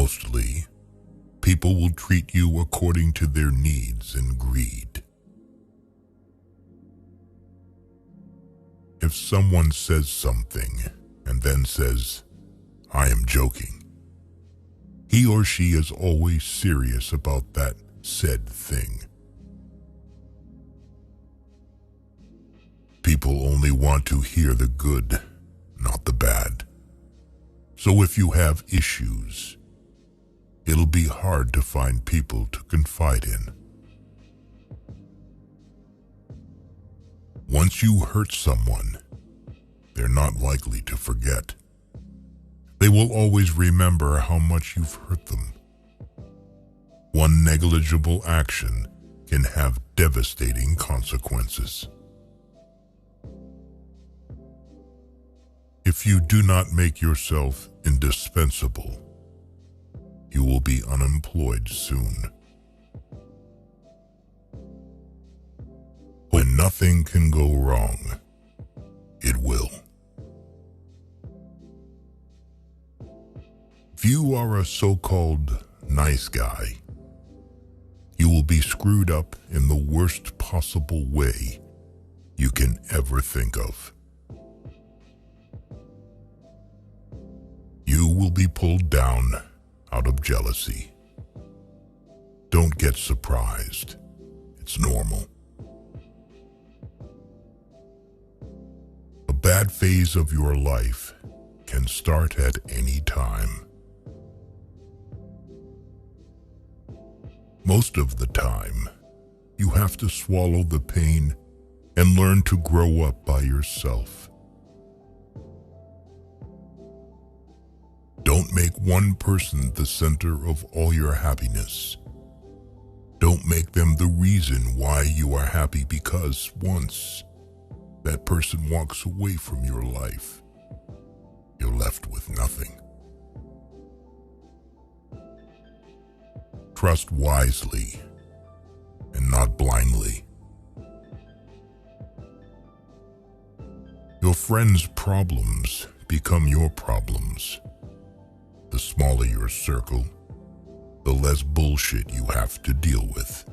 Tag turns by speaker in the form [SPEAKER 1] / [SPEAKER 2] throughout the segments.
[SPEAKER 1] Mostly, people will treat you according to their needs and greed. If someone says something and then says, "I am joking," he or she is always serious about that said thing. People only want to hear the good, not the bad. So if you have issues, it'll be hard to find people to confide in. Once you hurt someone, they're not likely to forget. They will always remember how much you've hurt them. One negligible action can have devastating consequences. If you do not make yourself indispensable, you will be unemployed soon. When nothing can go wrong, it will. If you are a so-called nice guy, you will be screwed up in the worst possible way you can ever think of. You will be pulled down out of jealousy. Don't get surprised. It's normal. A bad phase of your life can start at any time. Most of the time, you have to swallow the pain and learn to grow up by yourself. Don't make one person the center of all your happiness. Don't make them the reason why you are happy, because once that person walks away from your life, you're left with nothing. Trust wisely and not blindly. Your friends' problems become your problems. The smaller your circle, the less bullshit you have to deal with.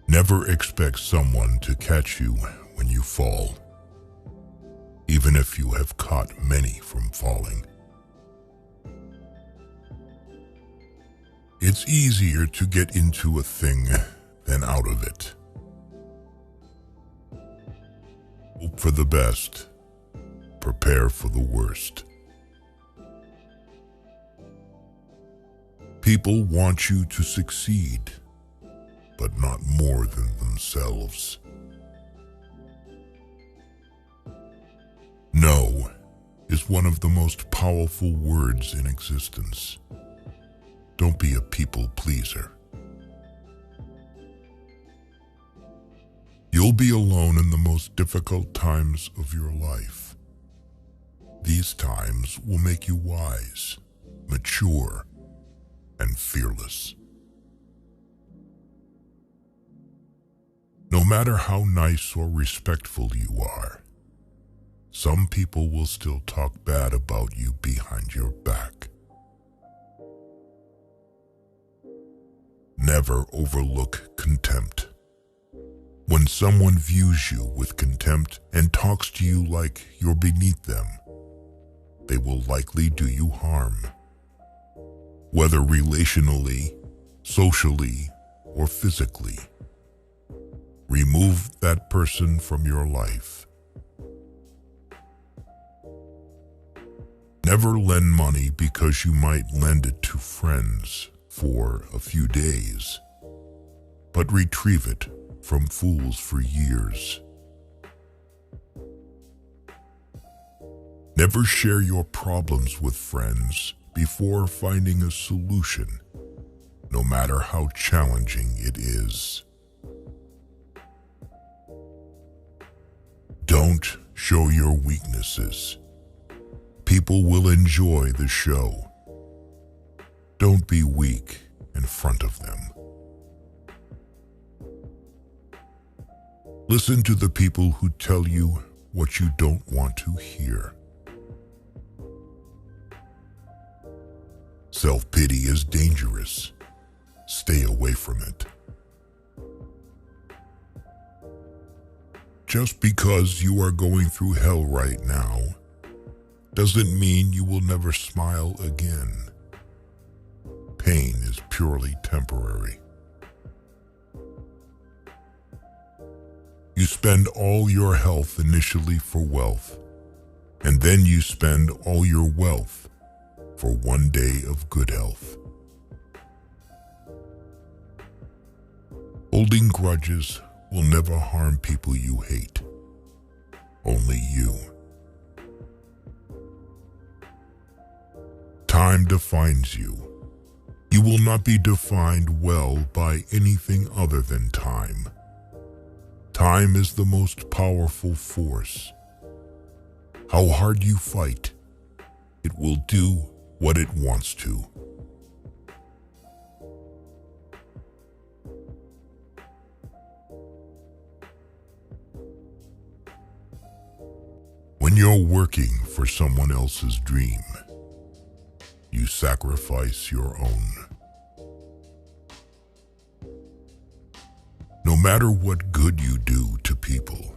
[SPEAKER 1] Never expect someone to catch you when you fall, even if you have caught many from falling. It's easier to get into a thing than out of it. Hope for the best. Prepare for the worst. People want you to succeed, but not more than themselves. No is one of the most powerful words in existence. Don't be a people pleaser. You'll be alone in the most difficult times of your life. These times will make you wise, mature, and fearless. No matter how nice or respectful you are, some people will still talk bad about you behind your back. Never overlook contempt. When someone views you with contempt and talks to you like you're beneath them, they will likely do you harm. Whether relationally, socially, or physically. Remove that person from your life. Never lend money because you might lend it to friends for a few days, but retrieve it from fools for years. Never share your problems with friends before finding a solution, no matter how challenging it is. Don't show your weaknesses. People will enjoy the show. Don't be weak in front of them. Listen to the people who tell you what you don't want to hear. Self-pity is dangerous. Stay away from it. Just because you are going through hell right now doesn't mean you will never smile again. Pain is purely temporary. You spend all your health initially for wealth, and then you spend all your wealth for one day of good health. Holding grudges will never harm people you hate. Only you. Time defines you. You will not be defined well by anything other than time. Time is the most powerful force. How hard you fight, it will do what it wants to. When you're working for someone else's dream, you sacrifice your own. No matter what good you do to people,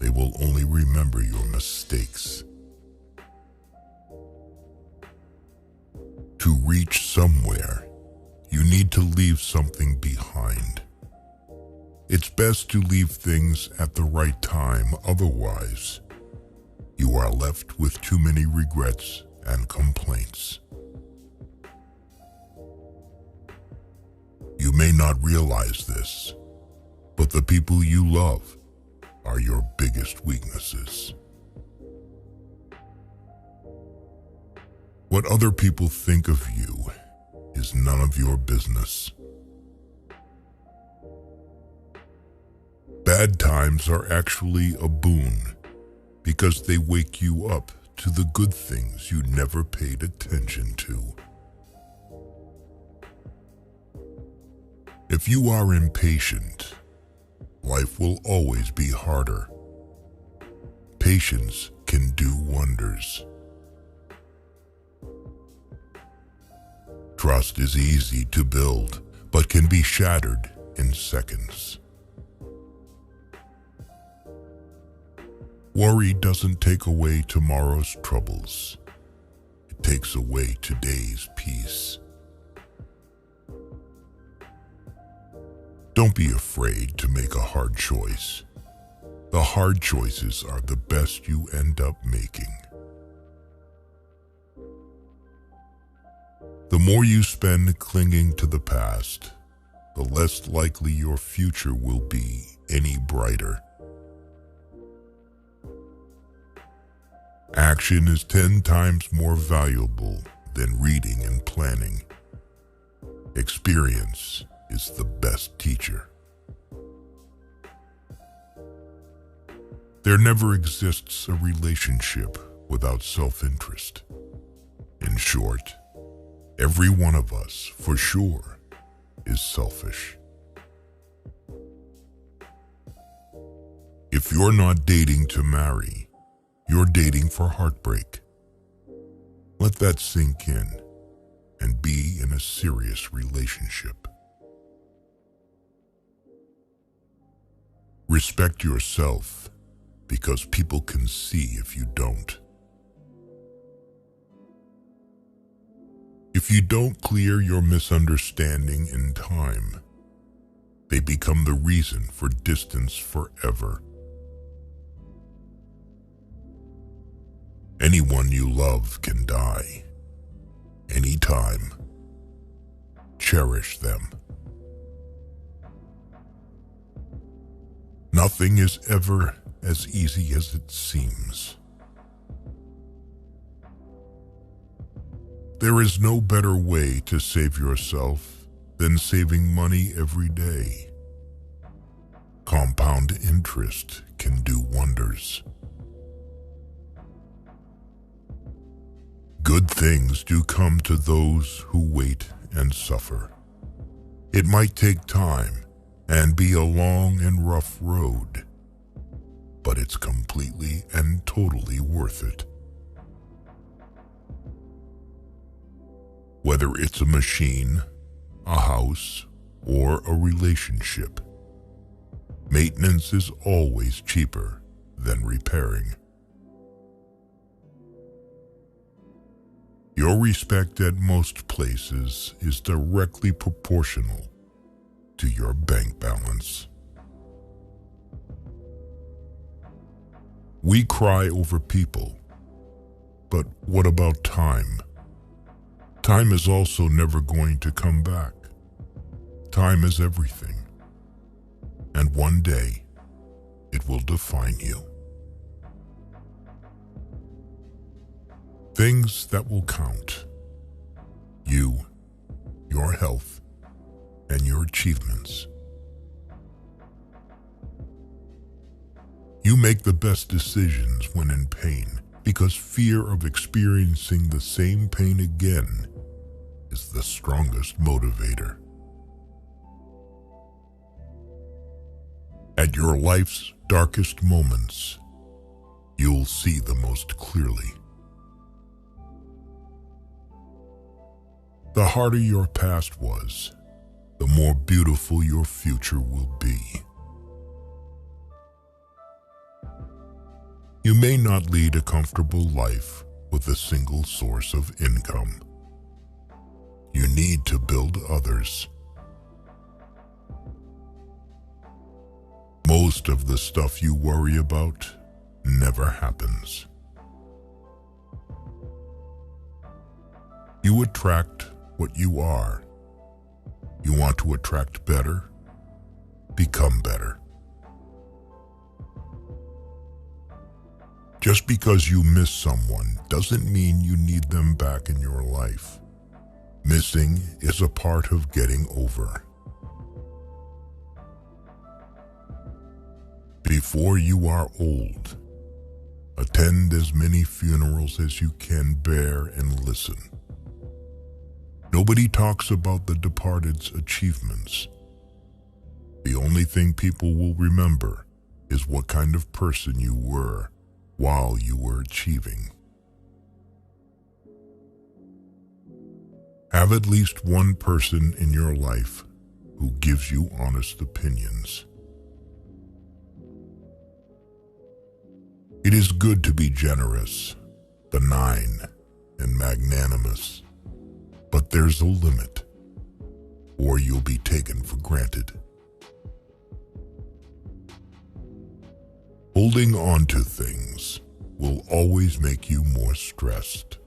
[SPEAKER 1] they will only remember your mistakes. To reach somewhere, you need to leave something behind. It's best to leave things at the right time, otherwise, you are left with too many regrets and complaints. You may not realize this, but the people you love are your biggest weaknesses. What other people think of you is none of your business. Bad times are actually a boon because they wake you up to the good things you never paid attention to. If you are impatient, life will always be harder. Patience can do wonders. Trust is easy to build, but can be shattered in seconds. Worry doesn't take away tomorrow's troubles. It takes away today's peace. Don't be afraid to make a hard choice. The hard choices are the best you end up making. The more you spend clinging to the past, the less likely your future will be any brighter. Action is 10 times more valuable than reading and planning. Experience is the best teacher. There never exists a relationship without self-interest. In short, every one of us, for sure, is selfish. If you're not dating to marry, you're dating for heartbreak. Let that sink in and be in a serious relationship. Respect yourself because people can see if you don't. If you don't clear your misunderstanding in time, they become the reason for distance forever. Anyone you love can die. Anytime. Cherish them. Nothing is ever as easy as it seems. There is no better way to save yourself than saving money every day. Compound interest can do wonders. Good things do come to those who wait and suffer. It might take time and be a long and rough road, but it's completely and totally worth it. Whether it's a machine, a house, or a relationship, maintenance is always cheaper than repairing. Your respect at most places is directly proportional to your bank balance. We cry over people, but what about time? Time is also never going to come back. Time is everything, and one day it will define you. Things that will count: you, your health, and your achievements. You make the best decisions when in pain, because fear of experiencing the same pain again is the strongest motivator. At your life's darkest moments, you'll see the most clearly. The harder your past was, the more beautiful your future will be. You may not lead a comfortable life with a single source of income. You need to build others. Most of the stuff you worry about never happens. You attract what you are. You want to attract better? Become better. Just because you miss someone doesn't mean you need them back in your life. Missing is a part of getting over. Before you are old, attend as many funerals as you can bear and listen. Nobody talks about the departed's achievements. The only thing people will remember is what kind of person you were while you were achieving. Have at least one person in your life who gives you honest opinions. It is good to be generous, benign, and magnanimous, but there's a limit, or you'll be taken for granted. Holding on to things will always make you more stressed.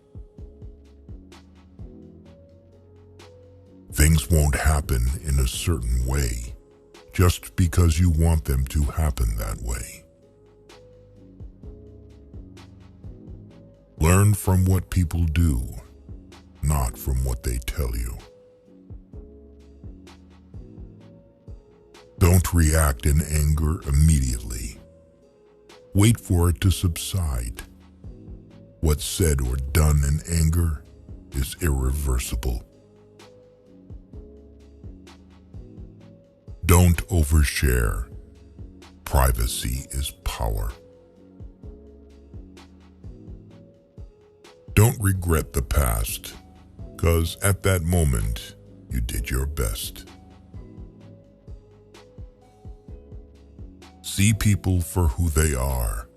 [SPEAKER 1] Things won't happen in a certain way just because you want them to happen that way. Learn from what people do, not from what they tell you. Don't react in anger immediately. Wait for it to subside. What's said or done in anger is irreversible. Don't overshare. Privacy is power. Don't regret the past, because at that moment, you did your best. See people for who they are,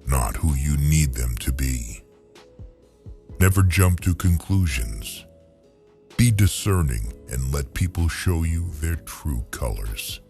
[SPEAKER 1] not who you need them to be. Never jump to conclusions. Be discerning and let people show you their true colors.